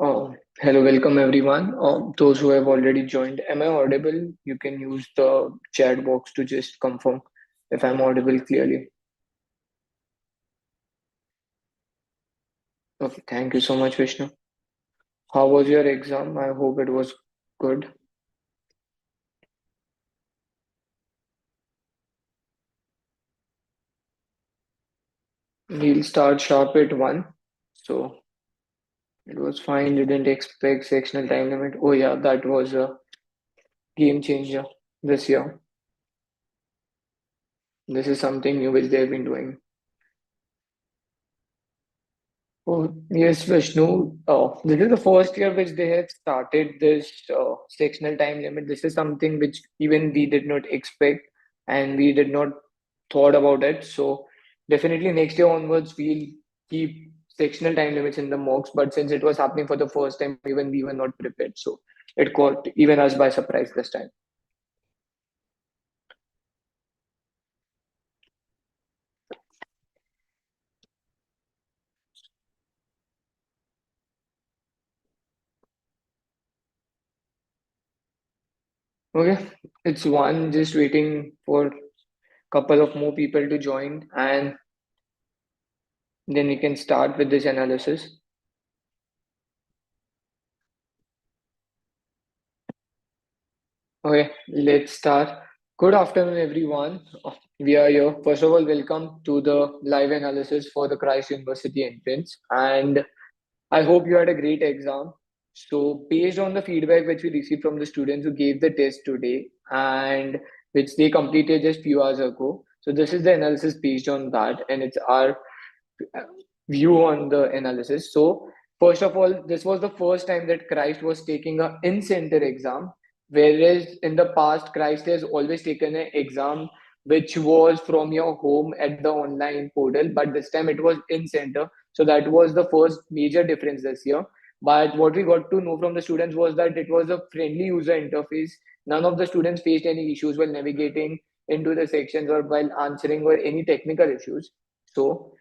Hello, welcome everyone. Those who have already joined, am I audible? You can use the chat box to just confirm if I'm audible clearly. Okay, thank you so much, Vishnu. How was your exam? I hope it was good. We'll start sharp at 1. So it was fine. Didn't expect sectional time limit. Oh, yeah, that was a game changer this year. This is something new which they've been doing. Oh, yes, Vishnu. This is the first year which they have started this sectional time limit. This is something which even we did not expect and we did not thought about it. So definitely next year onwards, we'll keep sectional time limits in the mocks. But since it was happening for the first time, even we were not prepared. So it caught even us by surprise this time. Okay, it's one just waiting for couple of more people to join and then we can start with this analysis. Okay, let's start. Good afternoon, everyone. We are here. First of all, welcome to the live analysis for the Christ University entrance. And I hope you had a great exam. So, based on the feedback which we received from the students who gave the test today and which they completed just few hours ago, so this is the analysis based on that, and it's our view on the analysis. So, first of all, this was the first time that Christ was taking a in-center exam, whereas in the past, Christ has always taken an exam which was from your home at the online portal, but this time it was in-center. So that was the first major difference this year. But what we got to know from the students was that it was a friendly user interface. None of the students faced any issues while navigating into the sections or while answering or any technical issues. So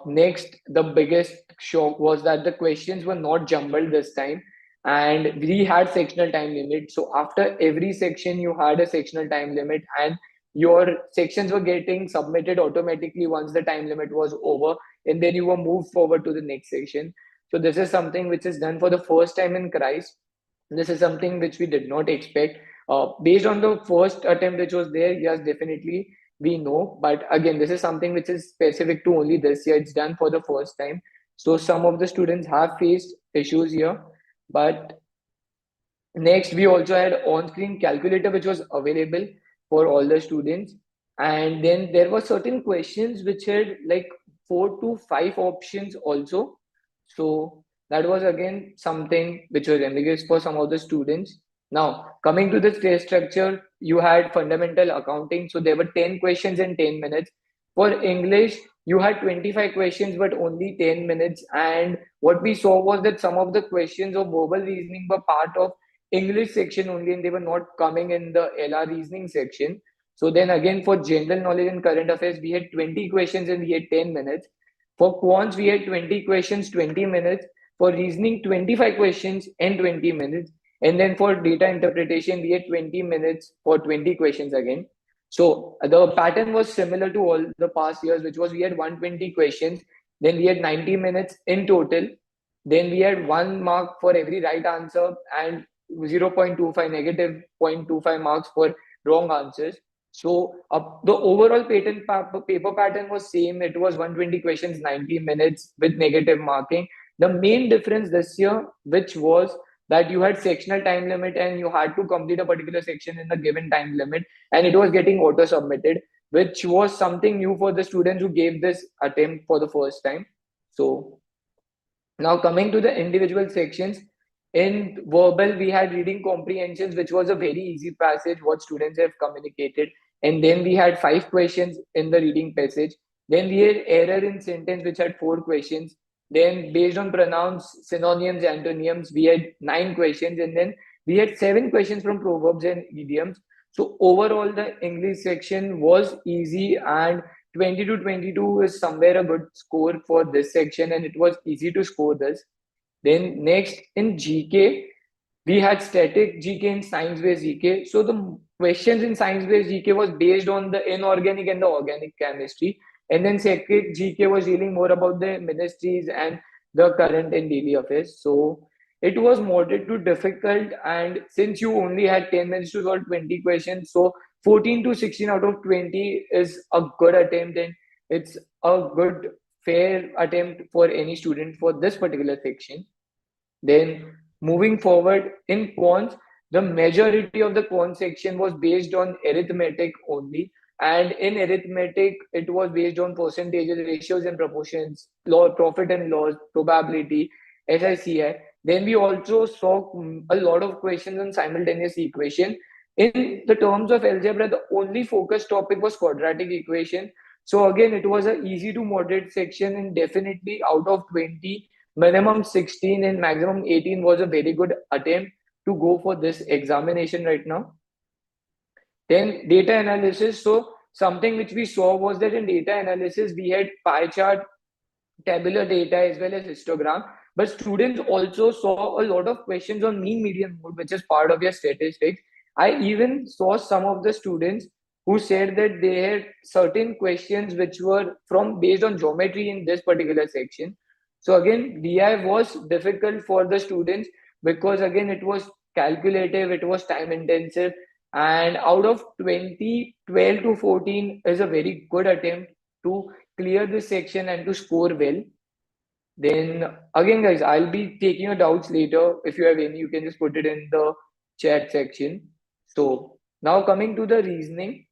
next, the biggest shock was that the questions were not jumbled this time, and we had sectional time limit. So after every section, you had a sectional time limit, and your sections were getting submitted automatically once the time limit was over, and then you were moved forward to the next section. So this is something which is done for the first time in Christ. This is something which we did not expect. Based on the first attempt which was there, yes, definitely we know. But again, this is something which is specific to only this year. It's done for the first time. So some of the students have faced issues here. But next, we also had on-screen calculator which was available for all the students. And then there were certain questions which had like 4 to 5 options also. So that was again something which was ambiguous for some of the students. Now, coming to the test structure, you had fundamental accounting. So there were 10 questions in 10 minutes. For English, you had 25 questions, but only 10 minutes. And what we saw was that some of the questions of verbal reasoning were part of English section only, and they were not coming in the LR reasoning section. So then again, for general knowledge and current affairs, we had 20 questions and we had 10 minutes. For quants, we had 20 questions, 20 minutes. For reasoning, 25 questions and 20 minutes. And then for data interpretation, we had 20 minutes for 20 questions again. So the pattern was similar to all the past years, which was we had 120 questions, then we had 90 minutes in total. Then we had 1 mark for every right answer and 0.25 negative 0.25 marks for wrong answers. So the overall paper pattern was same. It was 120 questions, 90 minutes with negative marking. The main difference this year, which was that you had sectional time limit and you had to complete a particular section in the given time limit, and it was getting auto submitted, which was something new for the students who gave this attempt for the first time. So now, coming to the individual sections, in verbal, we had reading comprehensions, which was a very easy passage, what students have communicated. And then we had 5 questions in the reading passage. Then we had error in sentence, which had 4 questions. Then, based on pronouns, synonyms, antonyms, we had 9 questions. And then we had 7 questions from proverbs and idioms. So, overall, the English section was easy, and 20 to 22 is somewhere a good score for this section, and it was easy to score this. Then next in GK, we had static GK and science-based GK. So the questions in science-based GK was based on the inorganic and the organic chemistry. And then second GK was dealing more about the ministries and the current and daily affairs. So it was moderate to difficult. And since you only had 10 minutes to solve 20 questions, so 14 to 16 out of 20 is a good attempt, and it's a good fair attempt for any student for this particular section. Then moving forward in quants, the majority of the quant section was based on arithmetic only. And in arithmetic, it was based on percentages, ratios, and proportions, law, profit and loss, probability, SICI. Then we also saw a lot of questions on simultaneous equation. In the terms of algebra, the only focus topic was quadratic equation. So again, it was a easy to moderate section, and definitely out of 20, minimum 16 and maximum 18 was a very good attempt to go for this examination right now. Then data analysis. So something which we saw was that in data analysis, we had pie chart, tabular data as well as histogram. But students also saw a lot of questions on mean median mode, which is part of your statistics. I even saw some of the students who said that they had certain questions which were from based on geometry in this particular section. So again, DI was difficult for the students because again it was calculative, it was time intensive, and out of 20, 12 to 14 is a very good attempt to clear this section and to score well. Then again, guys, I'll be taking your doubts later. If you have any, you can just put it in the chat section. So now coming to the reasoning.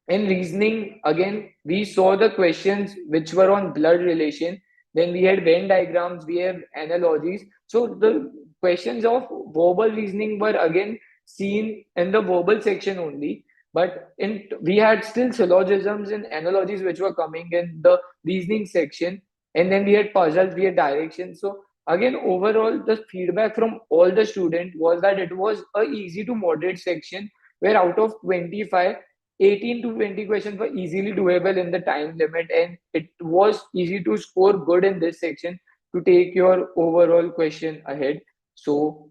In reasoning, again, we saw the questions which were on blood relation. Then we had Venn diagrams, we have analogies. So the questions of verbal reasoning were again seen in the verbal section only. But in we had still syllogisms and analogies which were coming in the reasoning section. And then we had puzzles, we had directions. So again, overall, the feedback from all the students was that it was a easy to moderate section where out of 25, 18 to 20 questions were easily doable in the time limit, and it was easy to score good in this section to take your overall question ahead. So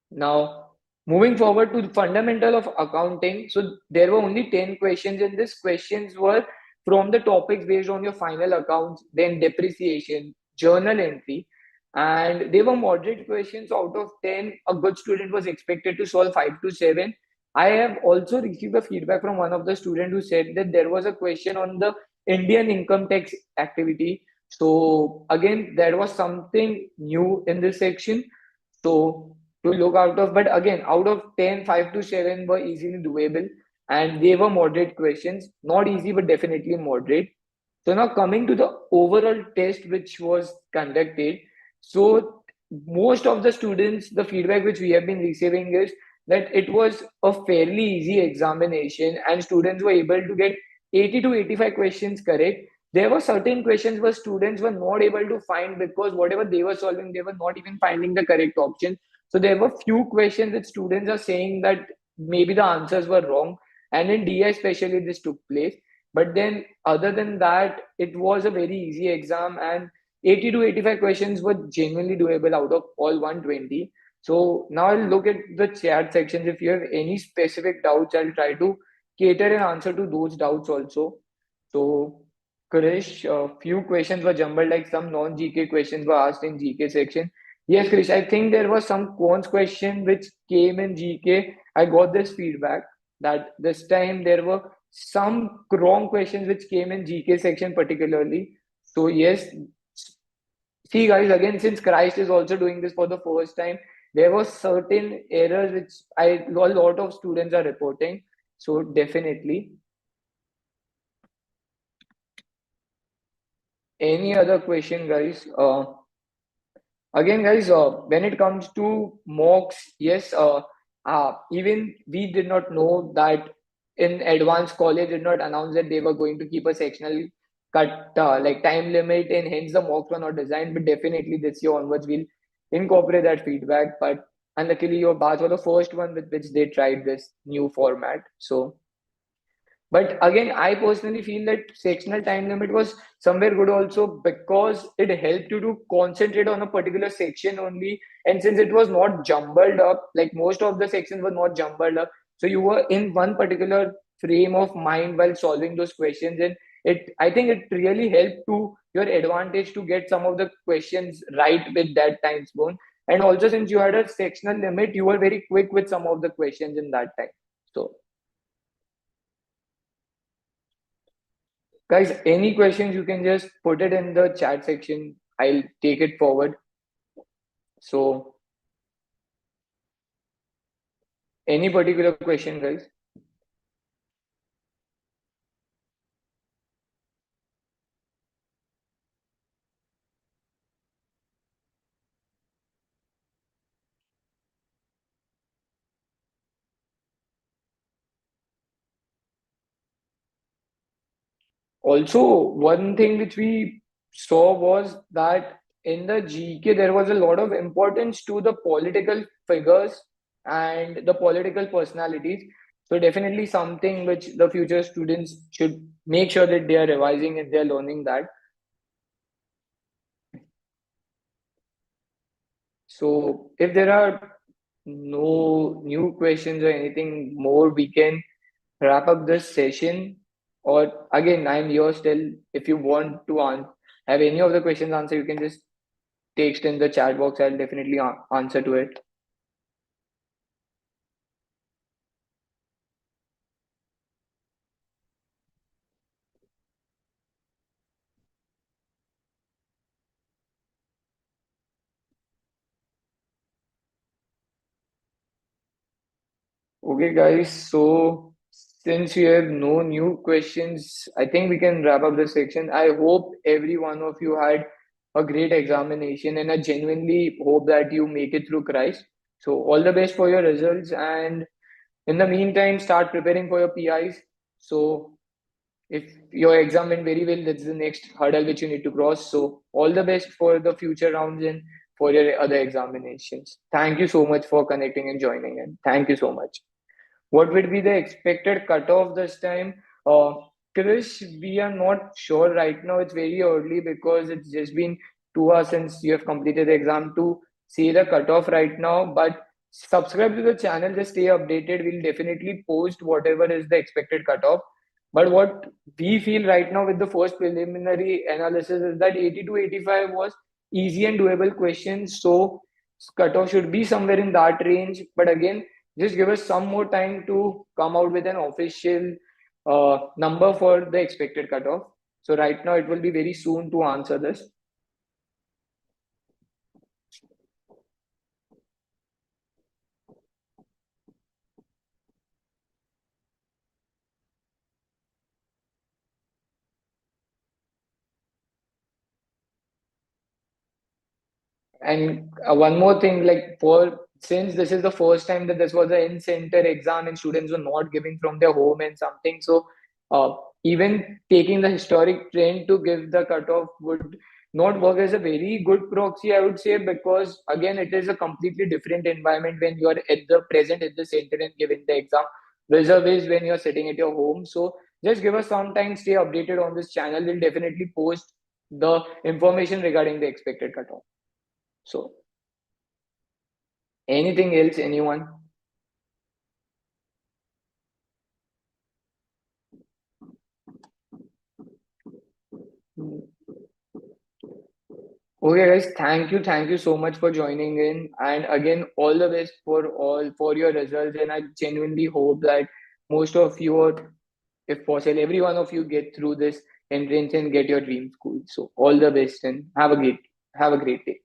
now, moving forward to the fundamental of accounting. So there were only 10 questions, and these questions were from the topics based on your final accounts, then depreciation, journal entry, and they were moderate questions. Out of 10, a good student was expected to solve 5 to 7. I have also received a feedback from one of the students who said that there was a question on the Indian income tax activity. So again, there was something new in this section. So to look out of, but again, out of 10, 5 to 7 were easily doable, and they were moderate questions. Not easy, but definitely moderate. So now coming to the overall test which was conducted. So most of the students, the feedback which we have been receiving is that it was a fairly easy examination, and students were able to get 80 to 85 questions correct. There were certain questions where students were not able to find because whatever they were solving, they were not even finding the correct option. So there were few questions that students are saying that maybe the answers were wrong, and in DI especially this took place. But then other than that, it was a very easy exam, and 80 to 85 questions were genuinely doable out of all 120. So now I'll look at the chat sections. If you have any specific doubts, I'll try to cater an answer to those doubts also. So Krish, a few questions were jumbled, like some non-GK questions were asked in GK section. Yes, Krish, I think there was some quants question which came in GK. I got this feedback that this time there were some wrong questions which came in GK section particularly. So yes, see guys, again, since Christ is also doing this for the first time, there were certain errors which a lot of students are reporting. So definitely. Any other question, guys? Again, guys, when it comes to mocks, yes, even we did not know that in advanced college did not announce that they were going to keep a sectional cut like time limit, and hence the mocks were not designed. But definitely this year onwards, we'll incorporate that feedback. But unluckily, your batch was the first one with which they tried this new format. So But again, I personally feel that sectional time limit was somewhere good also, because it helped you to concentrate on a particular section only. And since it was not jumbled up, like most of the sections were not jumbled up, so you were in one particular frame of mind while solving those questions. And I think it really helped to your advantage to get some of the questions right with that time zone. And also, since you had a sectional limit, you were very quick with some of the questions in that time. So, guys, any questions, you can just put it in the chat section. I'll take it forward. So, any particular question, guys? Also, one thing which we saw was that in the GK, there was a lot of importance to the political figures and the political personalities. So, definitely something which the future students should make sure that they are revising and they are learning that. So, if there are no new questions or anything more, we can wrap up this session. Or again, I'm here still. If you want to have any of the questions answered, you can just text in the chat box. I'll definitely answer to it. Okay, guys. So since we have no new questions, I think we can wrap up the section. I hope every one of you had a great examination, and I genuinely hope that you make it through Christ. So all the best for your results, and in the meantime, start preparing for your PIs. So if your exam went very well, that's the next hurdle which you need to cross. So all the best for the future rounds and for your other examinations. Thank you so much for connecting and joining in. Thank you so much. What would be the expected cutoff this time? Krish, we are not sure right now. It's very early because it's just been 2 hours since you have completed the exam to see the cutoff right now. But subscribe to the channel, just stay updated. We'll definitely post whatever is the expected cutoff. But what we feel right now with the first preliminary analysis is that 80 to 85 was easy and doable questions. So cutoff should be somewhere in that range. But again, just give us some more time to come out with an official number for the expected cutoff. So right now it will be very soon to answer this. And one more thing, like for since this is the first time that this was an in-center exam and students were not giving from their home and something, so uh, even taking the historic trend to give the cutoff would not work as a very good proxy, I would say, because again, it is a completely different environment when you are at the present at the center and giving the exam. Reserve is when you are sitting at your home. So just give us some time, stay updated on this channel. We'll definitely post the information regarding the expected cutoff. So, anything else, anyone? Okay, guys, thank you so much for joining in, and again, all the best for your results. And I genuinely hope that most of you, or if possible, every one of you get through this entrance and get your dream school. So, all the best, and have a great day.